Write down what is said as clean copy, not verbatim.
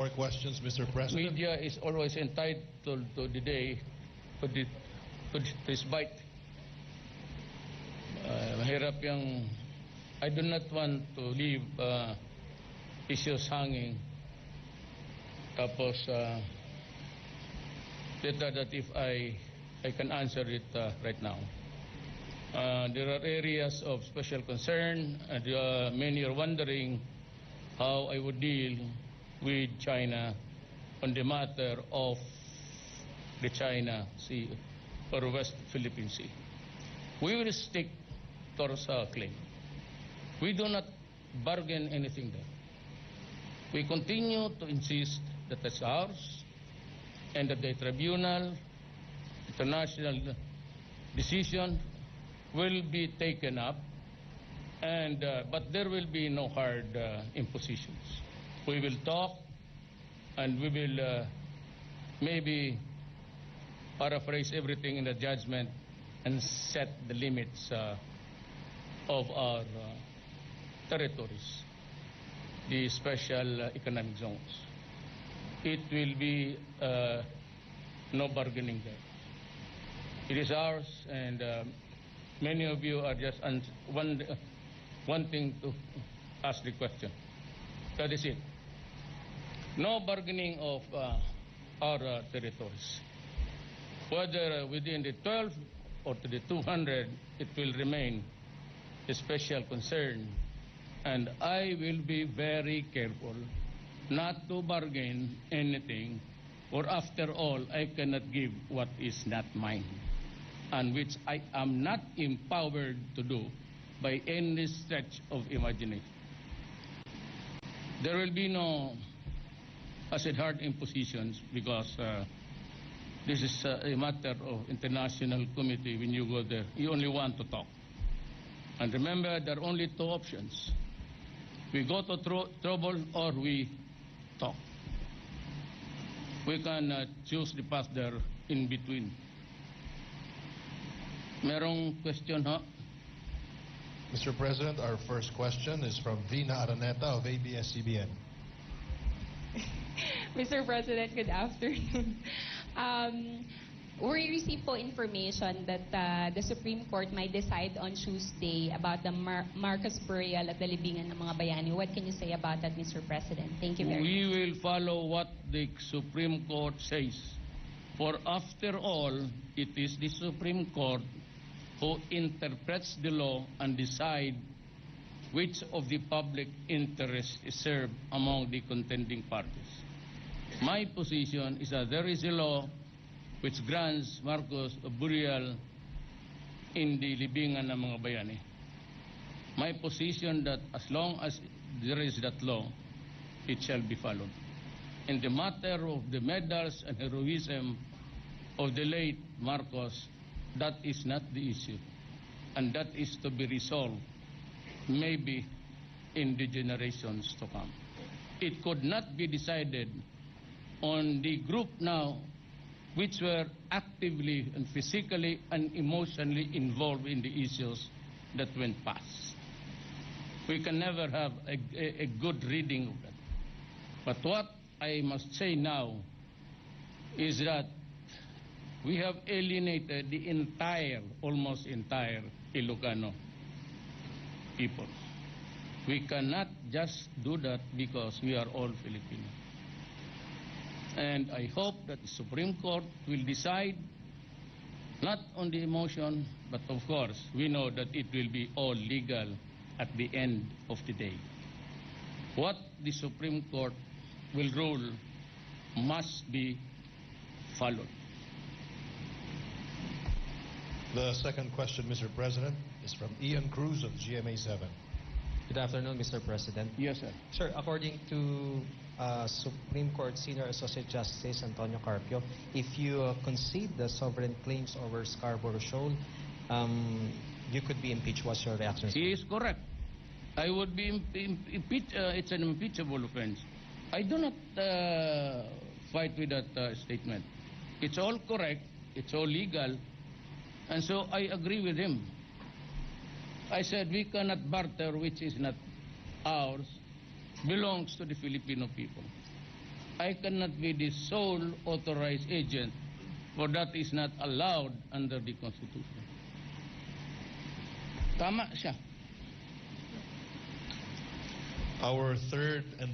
More questions, Mr. President. Media is always entitled to the day to this bite. Mahirap yung I do not want to leave issues hanging. Tapos better that if I can answer it right now. There are areas of special concern, and many are wondering how I would deal with China on the matter of the China Sea or West Philippine Sea. We will stick to our claim. We do not bargain anything there. We continue to insist that it's ours and that the tribunal, international decision will be taken up, and but there will be no hard impositions. We will talk, and we will maybe paraphrase everything in the judgment and set the limits of our territories, the special economic zones. It will be no bargaining there. It is ours, and many of you are just wanting to ask the question. That is it. No bargaining of our territories. Whether within the 12 or to the 200, it will remain a special concern. And I will be very careful not to bargain anything, or after all, I cannot give what is not mine, and which I am not empowered to do by any stretch of imagination. There will be no, I said, hard impositions, because this is a matter of international committee. When you go there, you only want to talk. And remember, there are only two options. We go to trouble or we talk. We can choose the path there in between. Merong question, ha? Mr. President, our first question is from Vina Araneta of ABS-CBN. Mr. President, good afternoon. We received po information that the Supreme Court might decide on Tuesday about the Marcos burial at the libingan ng mga bayani. What can you say about that, Mr. President? Thank you very much. We will follow what the Supreme Court says. For after all, it is the Supreme Court who interprets the law and decide which of the public interest is served among the contending parties. My position is that there is a law which grants Marcos a burial in the libingan ng mga bayani. My position that as long as there is that law, it shall be followed. In the matter of the medals and heroism of the late Marcos, that is not the issue, and that is to be resolved maybe in the generations to come. It could not be decided on the group now which were actively and physically and emotionally involved in the issues that went past. We can never have a good reading of that. But what I must say now is that we have alienated the entire, almost entire Ilocano people. We cannot just do that because we are all Filipino. And I hope that the Supreme Court will decide not on the emotion, but of course we know that it will be all legal at the end of the day. What the Supreme Court will rule must be followed. The second question, Mr. President, is from Ian Cruz of GMA7. Good afternoon, Mr. President. Yes, sir. Sir, according to Supreme Court Senior Associate Justice Antonio Carpio, if you concede the sovereign claims over Scarborough Shoal, you could be impeached. What's your reaction? He is correct. I would be impeached. It's an impeachable offense. I do not fight with that statement. It's all correct. It's all legal. And so I agree with him. I said we cannot barter which is not ours, belongs to the Filipino people. I cannot be the sole authorized agent, for that is not allowed under the Constitution. Tama siya. Our third and